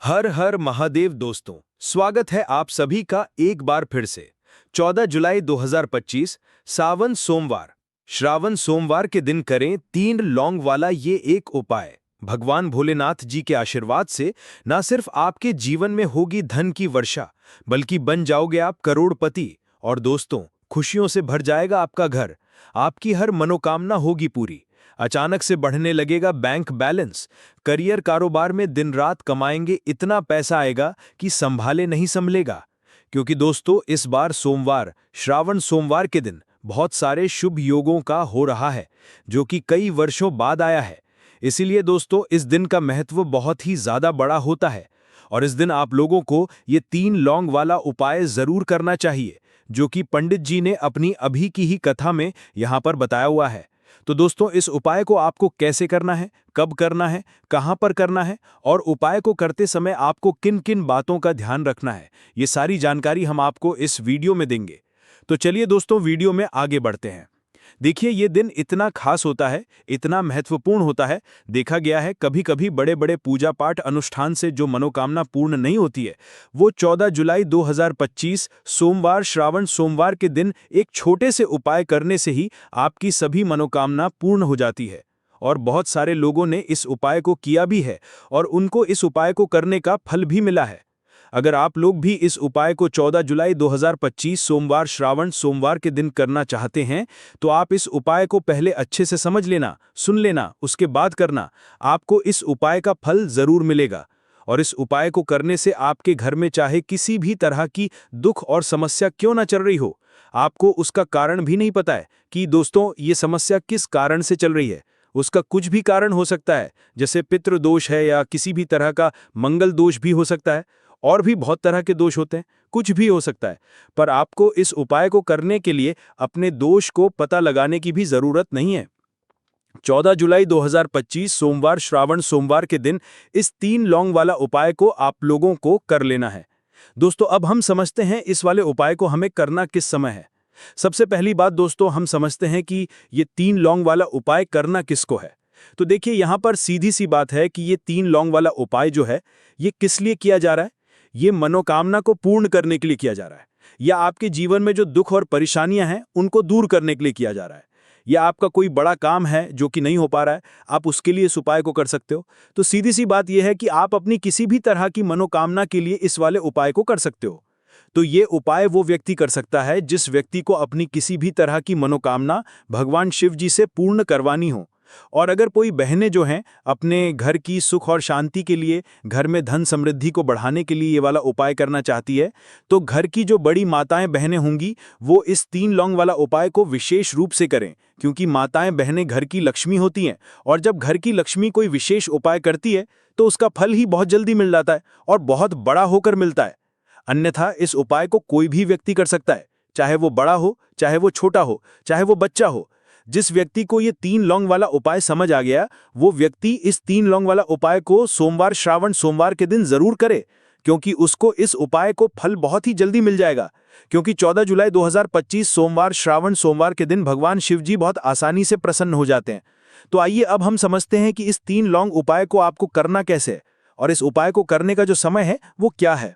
हर हर महादेव दोस्तों, स्वागत है आप सभी का एक बार फिर से। 14 जुलाई 2025 सावन सोमवार, श्रावण सोमवार के दिन करें 3 लौंग वाला ये एक उपाय। भगवान भोलेनाथ जी के आशीर्वाद से न सिर्फ आपके जीवन में होगी धन की वर्षा, बल्कि बन जाओगे आप करोड़पति। और दोस्तों, खुशियों से भर जाएगा आपका घर, आपकी हर मनोकामना होगी पूरी। अचानक से बढ़ने लगेगा बैंक बैलेंस, करियर कारोबार में दिन रात कमाएंगे, इतना पैसा आएगा कि संभाले नहीं संभलेगा। क्योंकि दोस्तों, इस बार सोमवार, श्रावण सोमवार के दिन बहुत सारे शुभ योगों का हो रहा है, जो कि कई वर्षों बाद आया है। इसीलिए दोस्तों, इस दिन का महत्व बहुत ही ज्यादा बड़ा होता है और इस दिन आप लोगों को ये 3 लौंग वाला उपाय जरूर करना चाहिए, जो कि पंडित जी ने अपनी अभी की ही कथा में यहाँ पर बताया हुआ है। तो दोस्तों, इस उपाय को आपको कैसे करना है, कब करना है, कहां पर करना है और उपाय को करते समय आपको किन किन बातों का ध्यान रखना है, ये सारी जानकारी हम आपको इस वीडियो में देंगे। तो चलिए दोस्तों, वीडियो में आगे बढ़ते हैं। देखिए, ये दिन इतना खास होता है, इतना महत्वपूर्ण होता है। देखा गया है कभी कभी बड़े बड़े पूजा पाठ अनुष्ठान से जो मनोकामना पूर्ण नहीं होती है, वो 14 जुलाई 2025 सोमवार, श्रावण सोमवार के दिन एक छोटे से उपाय करने से ही आपकी सभी मनोकामना पूर्ण हो जाती है। और बहुत सारे लोगों ने इस उपाय को किया भी है और उनको इस उपाय को करने का फल भी मिला है। अगर आप लोग भी इस उपाय को 14 जुलाई 2025 सोमवार, श्रावण सोमवार के दिन करना चाहते हैं, तो आप इस उपाय को पहले अच्छे से समझ लेना, सुन लेना, उसके बाद करना। आपको इस उपाय का फल जरूर मिलेगा। और इस उपाय को करने से आपके घर में चाहे किसी भी तरह की दुख और समस्या क्यों ना चल रही हो, आपको उसका कारण भी नहीं पता है कि दोस्तों ये समस्या किस कारण से चल रही है। उसका कुछ भी कारण हो सकता है, जैसे पितृदोष है या किसी भी तरह का मंगल दोष भी हो सकता है, और भी बहुत तरह के दोष होते हैं, कुछ भी हो सकता है। पर आपको इस उपाय को करने के लिए अपने दोष को पता लगाने की भी जरूरत नहीं है। 14 जुलाई 2025 सोमवार, श्रावण सोमवार के दिन इस 3 लौंग वाला उपाय को आप लोगों को कर लेना है। दोस्तों, अब हम समझते हैं इस वाले उपाय को हमें करना किस समय है। सबसे पहली बात दोस्तों, हम समझते हैं कि ये 3 लौंग वाला उपाय करना किसको है। तो देखिए, यहां पर सीधी सी बात है कि ये 3 लौंग वाला उपाय जो है, ये किस लिए किया जा रहा है। ये मनोकामना को पूर्ण करने के लिए किया जा रहा है, या आपके जीवन में जो दुख और परेशानियां हैं उनको दूर करने के लिए किया जा रहा है, या आपका कोई बड़ा काम है जो कि नहीं हो पा रहा है, आप उसके लिए इस उपाय को कर सकते हो। तो सीधी सी बात यह है कि आप अपनी किसी भी तरह की मनोकामना के लिए इस वाले उपाय को कर सकते हो। तो ये उपाय वो व्यक्ति कर सकता है जिस व्यक्ति को अपनी किसी भी तरह की मनोकामना भगवान शिव जी से पूर्ण करवानी हो। और अगर कोई बहनें जो हैं अपने घर की सुख और शांति के लिए, घर में धन समृद्धि को बढ़ाने के लिए ये वाला उपाय करना चाहती है, तो घर की जो बड़ी माताएं बहनें होंगी, वो इस 3 लौंग वाला उपाय को विशेष रूप से करें। क्योंकि माताएं बहनें घर की लक्ष्मी होती हैं, और जब घर की लक्ष्मी कोई विशेष उपाय करती है तो उसका फल ही बहुत जल्दी मिल जाता है और बहुत बड़ा होकर मिलता है। अन्यथा इस उपाय को कोई भी व्यक्ति कर सकता है, चाहे वो बड़ा हो, चाहे वो छोटा हो, चाहे वो बच्चा हो। जिस व्यक्ति को ये 3 लौंग वाला उपाय समझ आ गया, वो व्यक्ति इस 3 लौंग वाला उपाय को सोमवार, श्रावण सोमवार के दिन जरूर करे, क्योंकि उसको इस उपाय को फल बहुत ही जल्दी मिल जाएगा। क्योंकि 14 जुलाई 2025 सोमवार, श्रावण सोमवार के दिन भगवान शिव जी बहुत आसानी से प्रसन्न हो जाते हैं। तो आइए अब हम समझते हैं कि इस 3 लौंग उपाय को आपको करना कैसे है और इस उपाय को करने का जो समय है वो क्या है।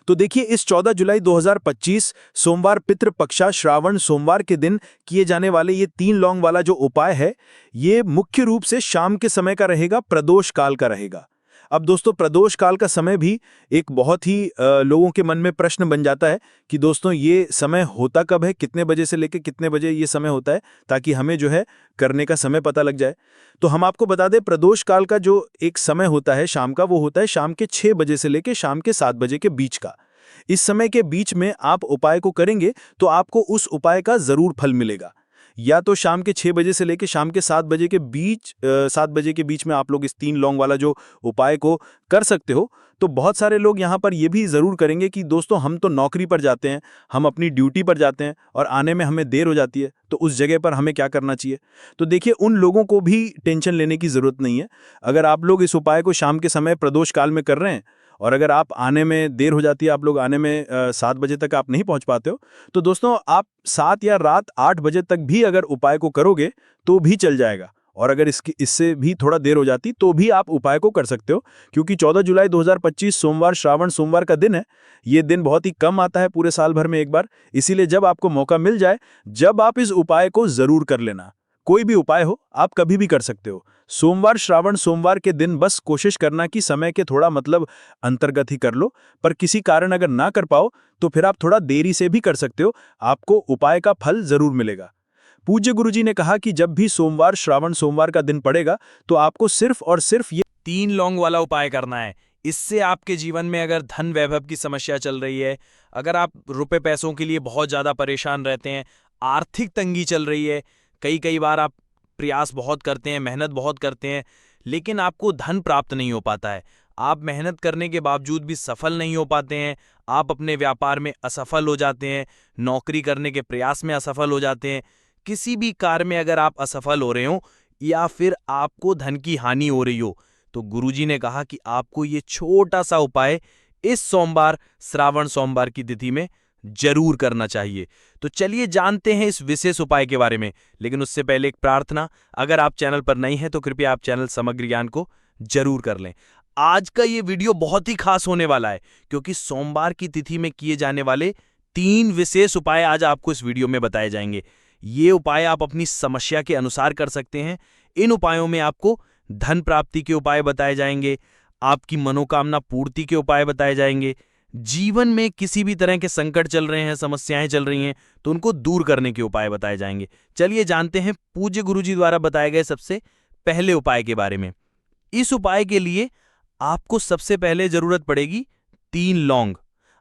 तो देखिए, इस 14 जुलाई 2025 सोमवार पितृपक्षा श्रावण सोमवार के दिन किए जाने वाले ये 3 लौंग वाला जो उपाय है, ये मुख्य रूप से शाम के समय का रहेगा, प्रदोष काल का रहेगा। अब दोस्तों, प्रदोष काल का समय भी एक बहुत ही लोगों के मन में प्रश्न बन जाता है कि दोस्तों ये समय होता कब है, कितने बजे से लेकर कितने बजे ये समय होता है, ताकि हमें जो है करने का समय पता लग जाए। तो हम आपको बता दें, प्रदोष काल का जो एक समय होता है शाम का, वो होता है शाम के 6 बजे से लेकर शाम के 7 बजे के बीच का। इस समय के बीच में आप उपाय को करेंगे तो आपको उस उपाय का जरूर फल मिलेगा। या तो शाम के 6 बजे से लेकर शाम के 7 बजे के बीच 7 बजे के बीच में आप लोग इस 3 लौंग वाला जो उपाय को कर सकते हो। तो बहुत सारे लोग यहाँ पर ये भी ज़रूर करेंगे कि दोस्तों हम तो नौकरी पर जाते हैं, हम अपनी ड्यूटी पर जाते हैं और आने में हमें देर हो जाती है, तो उस जगह पर हमें क्या करना चाहिए। तो देखिए, उन लोगों को भी टेंशन लेने की ज़रूरत नहीं है। अगर आप लोग इस उपाय को शाम के समय प्रदोष काल में कर रहे हैं और अगर आप आने में देर हो जाती है, आप लोग आने में 7 बजे तक आप नहीं पहुंच पाते हो, तो दोस्तों आप 7 या रात 8 बजे तक भी अगर उपाय को करोगे तो भी चल जाएगा और अगर इससे भी थोड़ा देर हो जाती तो भी आप उपाय को कर सकते हो, क्योंकि 14 जुलाई 2025 सोमवार श्रावण सोमवार का दिन है। ये दिन बहुत ही कम आता है पूरे साल भर में एक बार, इसीलिए जब आपको मौका मिल जाए, जब आप इस उपाय को जरूर कर लेना। कोई भी उपाय हो, आप कभी भी कर सकते हो। सोमवार श्रावण सोमवार के दिन बस कोशिश करना कि समय के थोड़ा अंतर्गत ही कर लो, पर किसी कारण अगर ना कर पाओ तो फिर आप थोड़ा देरी से भी कर सकते हो, आपको उपाय का फल जरूर मिलेगा। पूज्य गुरुजी ने कहा कि जब भी सोमवार श्रावण सोमवार का दिन पड़ेगा तो आपको सिर्फ और सिर्फ ये 3 लौंग वाला उपाय करना है। इससे आपके जीवन में अगर धन वैभव की समस्या चल रही है, अगर आप रुपए पैसों के लिए बहुत ज़्यादा परेशान रहते हैं, आर्थिक तंगी चल रही है, कई बार आप प्रयास बहुत करते हैं, मेहनत बहुत करते हैं, लेकिन आपको धन प्राप्त नहीं हो पाता है, आप मेहनत करने के बावजूद भी सफल नहीं हो पाते हैं, आप अपने व्यापार में असफल हो जाते हैं, नौकरी करने के प्रयास में असफल हो जाते हैं, किसी भी कार्य में अगर आप असफल हो रहे हो या फिर आपको धन की हानि हो रही हो, तो गुरुजी ने कहा कि आपको ये छोटा सा उपाय इस सोमवार श्रावण सोमवार की तिथि में जरूर करना चाहिए। तो चलिए जानते हैं इस विशेष उपाय के बारे में, लेकिन उससे पहले एक प्रार्थना, अगर आप चैनल पर नए हैं तो कृपया आप चैनल समग्र ज्ञान को जरूर कर लें। आज का ये वीडियो बहुत ही खास होने वाला है, क्योंकि सोमवार की तिथि में किए जाने वाले 3 विशेष उपाय आज आपको इस वीडियो में बताए जाएंगे। ये उपाय आप अपनी समस्या के अनुसार कर सकते हैं। इन उपायों में आपको धन प्राप्ति के उपाय बताए जाएंगे, आपकी मनोकामना पूर्ति के उपाय बताए जाएंगे, जीवन में किसी भी तरह के संकट चल रहे हैं, समस्याएं चल रही हैं, तो उनको दूर करने के उपाय बताए जाएंगे। चलिए जानते हैं पूज्य गुरुजी द्वारा बताए गए सबसे पहले उपाय के बारे में। इस उपाय के लिए आपको सबसे पहले जरूरत पड़ेगी 3 लौंग।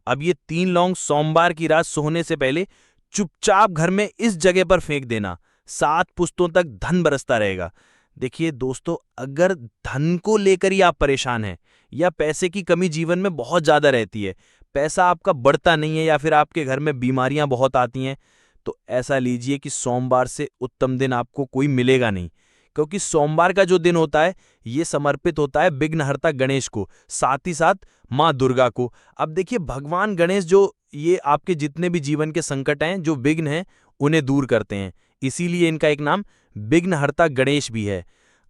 अब ये 3 लौंग सोमवार की रात सोने से पहले चुपचाप घर में इस जगह पर फेंक देना, 7 पुश्तों तक धन बरसता रहेगा। देखिए दोस्तों, अगर धन को लेकर ही आप परेशान हैं या पैसे की कमी जीवन में बहुत ज्यादा रहती है, पैसा आपका बढ़ता नहीं है या फिर आपके घर में बीमारियां बहुत आती हैं, तो ऐसा लीजिए कि सोमवार से उत्तम दिन आपको कोई मिलेगा नहीं, क्योंकि सोमवार का जो दिन होता है ये समर्पित होता है विघ्नहर्ता गणेश को, साथ ही साथ माँ दुर्गा को। अब देखिए भगवान गणेश जो ये आपके जितने भी जीवन के संकट हैं, जो विघ्न हैं, उन्हें दूर करते हैं, इसीलिए इनका एक नाम विघ्नहर्ता गणेश भी है।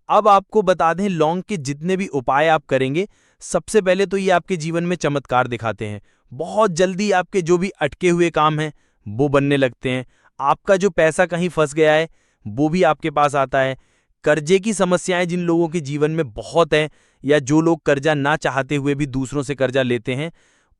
अब आपको बता दें, लौंग के जितने भी उपाय आप करेंगे, सबसे पहले तो ये आपके जीवन में चमत्कार दिखाते हैं। बहुत जल्दी आपके जो भी अटके हुए काम हैं वो बनने लगते हैं, आपका जो पैसा कहीं फंस गया है वो भी आपके पास आता है। कर्जे की समस्याएं जिन लोगों के जीवन में बहुत है, या जो लोग कर्जा ना चाहते हुए भी दूसरों से कर्जा लेते हैं,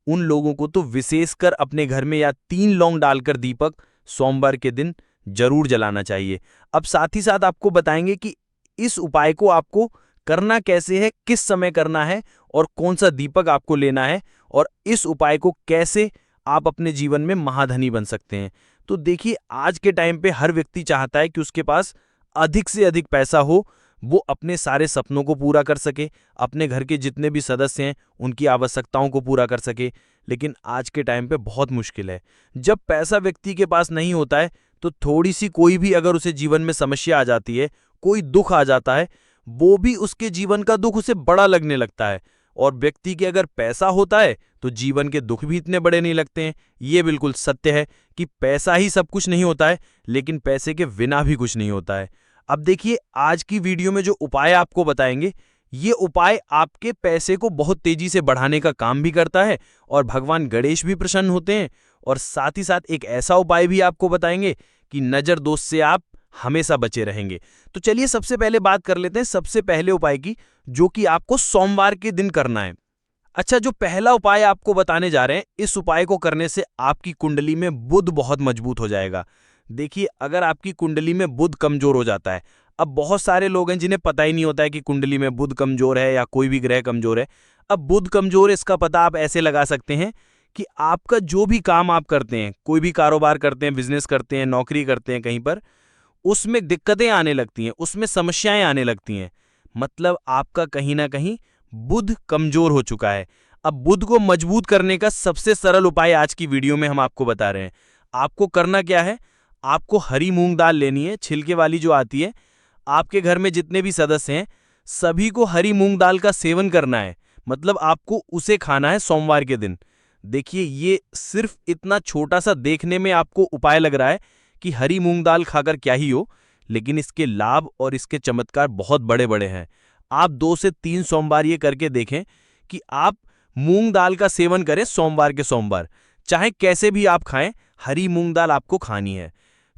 उन लोगों को तो विशेषकर अपने घर में या 3 लौंग डालकर दीपक सोमवार के दिन जरूर जलाना चाहिए। अब साथ ही साथ आपको बताएंगे कि इस उपाय को आपको करना कैसे है, किस समय करना है और कौन सा दीपक आपको लेना है, और इस उपाय को कैसे आप अपने जीवन में महाधनी बन सकते हैं। तो देखिए, आज के टाइम पे हर व्यक्ति चाहता है कि उसके पास अधिक से अधिक पैसा हो, वो अपने सारे सपनों को पूरा कर सके, अपने घर के जितने भी सदस्य हैं उनकी आवश्यकताओं को पूरा कर सके। लेकिन आज के टाइम पे बहुत मुश्किल है। जब पैसा व्यक्ति के पास नहीं होता है तो थोड़ी सी कोई भी अगर उसे जीवन में समस्या आ जाती है, कोई दुख आ जाता है, वो भी उसके जीवन का दुख उसे बड़ा लगने लगता है। और व्यक्ति के अगर पैसा होता है तो जीवन के दुख भी इतने बड़े नहीं लगते हैं। ये बिल्कुल सत्य है कि पैसा ही सब कुछ नहीं होता है, लेकिन पैसे के बिना भी कुछ नहीं होता है। अब देखिए, आज की वीडियो में जो उपाय आपको बताएंगे, ये उपाय आपके पैसे को बहुत तेजी से बढ़ाने का काम भी करता है, और भगवान गणेश भी प्रसन्न होते हैं। और साथ ही साथ एक ऐसा उपाय भी आपको बताएंगे कि नजर दोष से आप हमेशा बचे रहेंगे। तो चलिए सबसे पहले बात कर लेते हैं सबसे पहले उपाय की, जो कि आपको सोमवार के दिन करना है। अच्छा, जो पहला उपाय आपको बताने जा रहे हैं, इस उपाय को करने से आपकी कुंडली में बुध बहुत मजबूत हो जाएगा। देखिए, अगर आपकी कुंडली में बुध कमजोर हो जाता है, अब बहुत सारे लोग हैं जिन्हें पता ही नहीं होता है कि कुंडली में बुध कमजोर है या कोई भी ग्रह कमजोर है। अब बुध कमजोर, इसका पता आप ऐसे लगा सकते हैं कि आपका जो भी काम आप करते हैं, कोई भी कारोबार करते हैं, बिजनेस करते हैं, नौकरी करते हैं कहीं पर, उसमें दिक्कतें आने लगती हैं, उसमें समस्याएं आने लगती हैं। मतलब आपका कहीं ना कहीं बुध कमजोर हो चुका है। अब बुध को मजबूत करने का सबसे सरल उपाय आज की वीडियो में हम आपको बता रहे हैं। आपको करना क्या है, आपको हरी मूंग दाल लेनी है, छिलके वाली जो आती है। आपके घर में जितने भी सदस्य हैं सभी को हरी मूंग दाल का सेवन करना है, मतलब आपको उसे खाना है सोमवार के दिन। देखिए, ये सिर्फ इतना छोटा सा देखने में आपको उपाय लग रहा है कि हरी मूंग दाल खाकर क्या ही हो, लेकिन इसके लाभ और इसके चमत्कार बहुत बड़े बड़े हैं। आप 2 से 3 सोमवार ये करके देखें कि आप मूंग दाल का सेवन करें सोमवार के सोमवार, चाहे कैसे भी आप खाएं, हरी मूंग दाल आपको खानी है।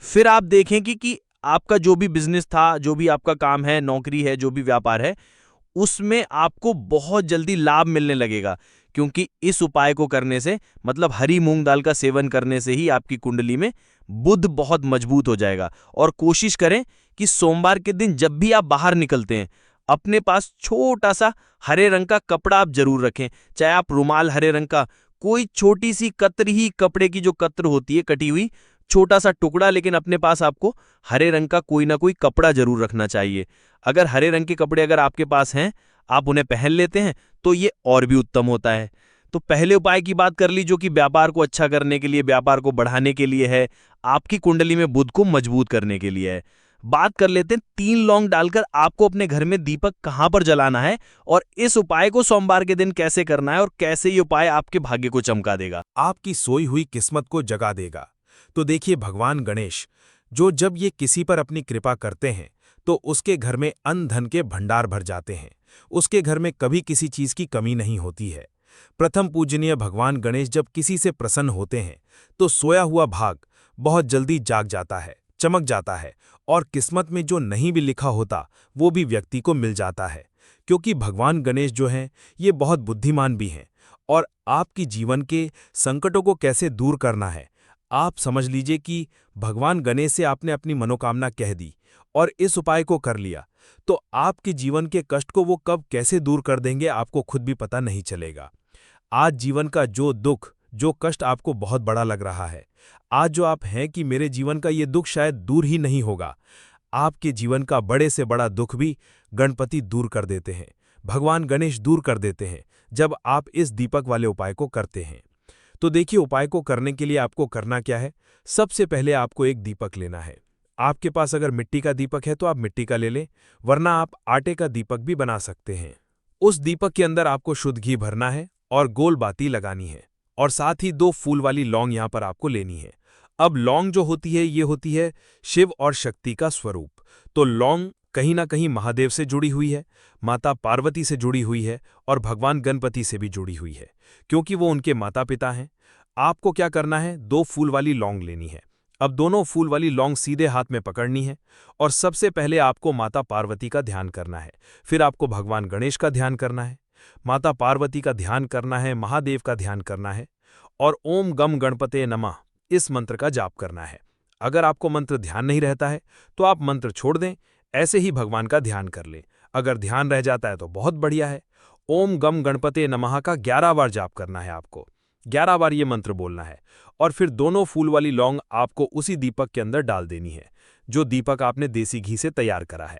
फिर आप देखें कि आपका जो भी बिजनेस था, जो भी आपका काम है, नौकरी है, जो भी व्यापार है, उसमें आपको बहुत जल्दी लाभ मिलने लगेगा, क्योंकि इस उपाय को करने से, मतलब हरी मूंग दाल का सेवन करने से ही आपकी कुंडली में बुध बहुत मजबूत हो जाएगा। और कोशिश करें कि सोमवार के दिन जब भी आप बाहर निकलते हैं, अपने पास छोटा सा हरे रंग का कपड़ा आप जरूर रखें, चाहे आप रुमाल हरे रंग का, कोई छोटी सी कतर ही, कपड़े की जो कतर होती है कटी हुई, छोटा सा टुकड़ा, लेकिन अपने पास आपको हरे रंग का कोई ना कोई कपड़ा जरूर रखना चाहिए। अगर हरे रंग के कपड़े अगर आपके पास हैं, आप उन्हें पहन लेते हैं, तो ये और भी उत्तम होता है। तो पहले उपाय की बात कर ली, जो कि व्यापार को अच्छा करने के लिए, व्यापार को बढ़ाने के लिए है, आपकी कुंडली में बुध को मजबूत करने के लिए है। बात कर लेते हैं 3 लौंग डालकर आपको अपने घर में दीपक कहां पर जलाना है, और इस उपाय को सोमवार के दिन कैसे करना है, और कैसे ये उपाय आपके भाग्य को चमका देगा, आपकी सोई हुई किस्मत को जगा देगा। तो देखिए, भगवान गणेश जब ये किसी पर अपनी कृपा करते हैं, तो उसके घर में अन्न धन के भंडार भर जाते हैं। उसके घर में कभी किसी चीज की कमी नहीं होती है। प्रथम पूजनीय भगवान गणेश जब किसी से प्रसन्न होते हैं, तो सोया हुआ भाग बहुत जल्दी जाग जाता है, चमक जाता है, और किस्मत में जो नहीं भी लिखा होता वो भी व्यक्ति को मिल जाता है। क्योंकि भगवान गणेश जो हैं, ये बहुत बुद्धिमान भी हैं, और आपकी जीवन के संकटों को कैसे दूर करना है, आप समझ लीजिए कि भगवान गणेश से आपने अपनी मनोकामना कह दी और इस उपाय को कर लिया, तो आपके जीवन के कष्ट को वो कब कैसे दूर कर देंगे, आपको खुद भी पता नहीं चलेगा। आज जीवन का जो दुख, जो कष्ट आपको बहुत बड़ा लग रहा है, आज जो आप हैं कि मेरे जीवन का ये दुख शायद दूर ही नहीं होगा, आपके जीवन का बड़े से बड़ा दुख भी गणपति दूर कर देते हैं, भगवान गणेश दूर कर देते हैं, जब आप इस दीपक वाले उपाय को करते हैं। तो देखिए, उपाय को करने के लिए आपको करना क्या है। सबसे पहले आपको एक दीपक लेना है। आपके पास अगर मिट्टी का दीपक है तो आप मिट्टी का ले लें, वरना आप आटे का दीपक भी बना सकते हैं। उस दीपक के अंदर आपको शुद्ध घी भरना है और गोल बाती लगानी है, और साथ ही 2 फूल वाली लौंग यहां पर आपको लेनी है। अब लौंग जो होती है, ये होती है शिव और शक्ति का स्वरूप। तो लौंग कहीं ना कहीं महादेव से जुड़ी हुई है, माता पार्वती से जुड़ी हुई है, और भगवान गणपति से भी जुड़ी हुई है, क्योंकि वो उनके माता पिता हैं। आपको क्या करना है, 2 फूल वाली लौंग लेनी है। अब दोनों फूल वाली लौंग सीधे हाथ में पकड़नी है, और सबसे पहले आपको माता पार्वती का ध्यान करना है, फिर आपको भगवान गणेश का ध्यान करना है, माता पार्वती का ध्यान करना है, महादेव का ध्यान करना है, और ओम गम गणपते नमः इस मंत्र का जाप करना है। अगर आपको मंत्र ध्यान नहीं रहता है तो आप मंत्र छोड़ दें, ऐसे ही भगवान का ध्यान कर लें। अगर ध्यान रह जाता है तो बहुत बढ़िया है। ओम गम गणपते नमः का 11 बार जाप करना है आपको, 11 बार ये मंत्र बोलना है, और फिर दोनों फूल वाली लौंग आपको उसी दीपक के अंदर डाल देनी है, जो दीपक आपने देसी घी से तैयार करा है।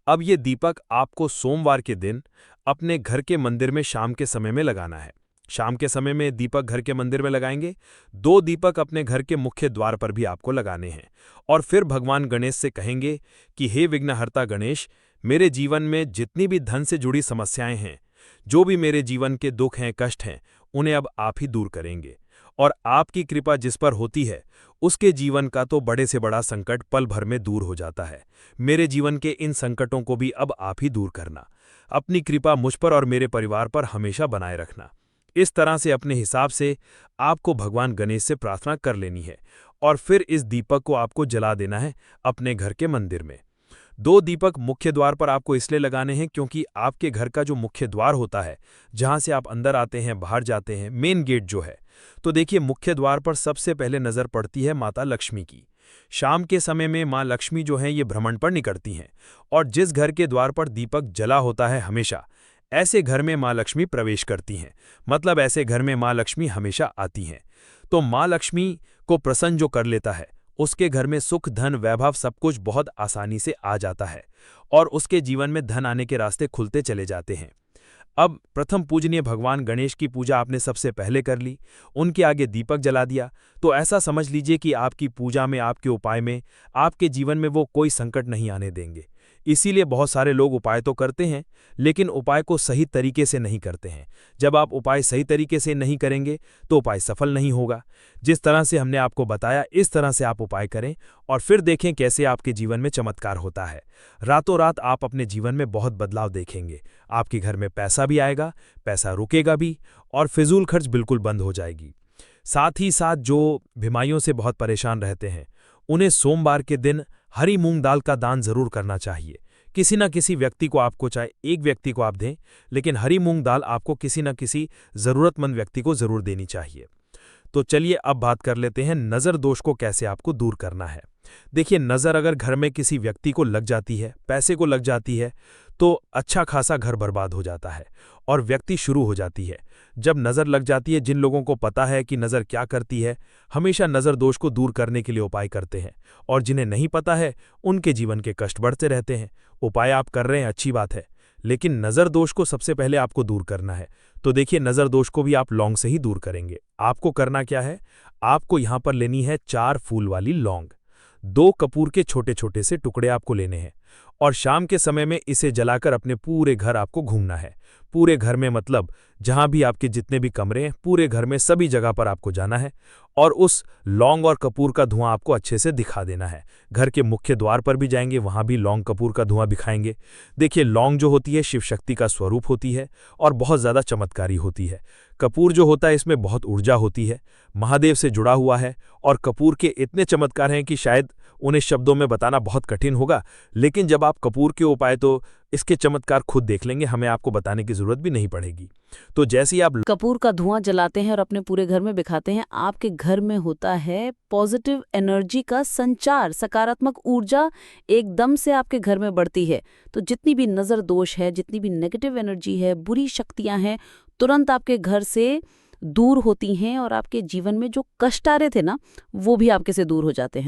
अब ये दीपक आपको सोमवार के दिन अपने घर के मंदिर में शाम के समय में लगाना है। शाम के समय में दीपक घर के मंदिर में लगाएंगे। 2 दीपक अपने घर के मुख्य द्वार पर भी आपको लगाने हैं, और फिर भगवान गणेश से कहेंगे कि हे विघ्नहर्ता गणेश, मेरे जीवन में जितनी भी धन से जुड़ी समस्याएं हैं, जो भी मेरे जीवन के दुख हैं, कष्ट हैं, उन्हें अब आप ही दूर करेंगे, और आपकी कृपा जिस पर होती है उसके जीवन का तो बड़े से बड़ा संकट पल भर में दूर हो जाता है। मेरे जीवन के इन संकटों को भी अब आप ही दूर करना। अपनी कृपा मुझ पर और मेरे परिवार पर हमेशा बनाए रखना। इस तरह से अपने हिसाब से आपको भगवान गणेश से प्रार्थना कर लेनी है, और फिर इस दीपक को आपको जला देना है अपने घर के मंदिर में। 2 दीपक मुख्य द्वार पर आपको इसलिए लगाने हैं क्योंकि आपके घर का जो मुख्य द्वार होता है, जहां से आप अंदर आते हैं, बाहर जाते हैं, मेन गेट जो है, तो देखिए मुख्य द्वार पर सबसे पहले नजर पड़ती है माता लक्ष्मी की। शाम के समय में माँ लक्ष्मी जो हैं, ये भ्रमण पर निकलती हैं, और जिस घर के द्वार पर दीपक जला होता है हमेशा, ऐसे घर में माँ लक्ष्मी प्रवेश करती हैं, मतलब ऐसे घर में माँ लक्ष्मी हमेशा आती हैं। तो माँ लक्ष्मी को प्रसन्न जो कर लेता है, उसके घर में सुख, धन, वैभव सब कुछ बहुत आसानी से आ जाता है, और उसके जीवन में धन आने के रास्ते खुलते चले जाते हैं। अब प्रथम पूजनीय भगवान गणेश की पूजा आपने सबसे पहले कर ली, उनके आगे दीपक जला दिया, तो ऐसा समझ लीजिए कि आपकी पूजा में, आपके उपाय में, आपके जीवन में वो कोई संकट नहीं आने देंगे। इसीलिए बहुत सारे लोग उपाय तो करते हैं, लेकिन उपाय को सही तरीके से नहीं करते हैं। जब आप उपाय सही तरीके से नहीं करेंगे तो उपाय सफल नहीं होगा। जिस तरह से हमने आपको बताया, इस तरह से आप उपाय करें और फिर देखें कैसे आपके जीवन में चमत्कार होता है। रातों रात आप अपने जीवन में बहुत बदलाव देखेंगे। आपके घर में पैसा भी आएगा, पैसा रुकेगा भी, और फिजूल खर्च बिल्कुल बंद हो जाएगी। साथ ही साथ जो बीमारियों से बहुत परेशान रहते हैं, उन्हें सोमवार के दिन हरी मूंग दाल का दान जरूर करना चाहिए। किसी न किसी व्यक्ति को, आपको चाहे एक व्यक्ति को आप दें, लेकिन हरी मूंग दाल आपको किसी न किसी जरूरतमंद व्यक्ति को जरूर देनी चाहिए। तो चलिए अब बात कर लेते हैं नज़र दोष को कैसे आपको दूर करना है। देखिए, नज़र अगर घर में किसी व्यक्ति को लग जाती है, पैसे को लग जाती है, तो अच्छा खासा घर बर्बाद हो जाता है और व्यक्ति शुरू हो जाती है। जब नज़र लग जाती है, जिन लोगों को पता है कि नज़र क्या करती है, हमेशा नज़र दोष को दूर करने के लिए उपाय करते हैं, और जिन्हें नहीं पता है उनके जीवन के कष्ट बढ़ते रहते हैं। उपाय आप कर रहे हैं, अच्छी बात है, लेकिन नज़र दोष को सबसे पहले आपको दूर करना है। तो देखिए, नज़र दोष को भी आप लौंग से ही दूर करेंगे। आपको करना क्या है, आपको यहाँ पर लेनी है 4 फूल वाली लौंग। 2 कपूर के छोटे छोटे से टुकड़े आपको लेने हैं, और शाम के समय में इसे जलाकर अपने पूरे घर आपको घूमना है। पूरे घर में, मतलब जहां भी आपके जितने भी कमरे हैं, पूरे घर में सभी जगह पर आपको जाना है, और उस लौंग और कपूर का धुआं आपको अच्छे से दिखा देना है। घर के मुख्य द्वार पर भी जाएंगे, वहां भी लौंग कपूर का धुआं दिखाएंगे। देखिए, लौंग जो होती है शिव शक्ति का स्वरूप होती है और बहुत ज़्यादा चमत्कारी होती है। कपूर जो होता है, इसमें बहुत ऊर्जा होती है, महादेव से जुड़ा हुआ है, और कपूर के इतने चमत्कार हैं कि शायद उन्हें शब्दों में बताना बहुत कठिन होगा। लेकिन जब आप कपूर के उपाय, तो इसके चमत्कार खुद देख लेंगे, हमें आपको बताने की जरूरत भी नहीं पड़ेगी। तो जैसे ही आप कपूर का धुआं जलाते हैं और अपने पूरे घर में बिखाते हैं, आपके घर में होता है पॉजिटिव एनर्जी का संचार, सकारात्मक ऊर्जा एकदम से आपके घर में बढ़ती है। तो जितनी भी नज़र दोष है, जितनी भी नेगेटिव एनर्जी है, बुरी शक्तियां हैं, तुरंत आपके घर से दूर होती हैं, और आपके जीवन में जो कष्ट आ रहे थे ना, वो भी आपके से दूर हो जाते हैं।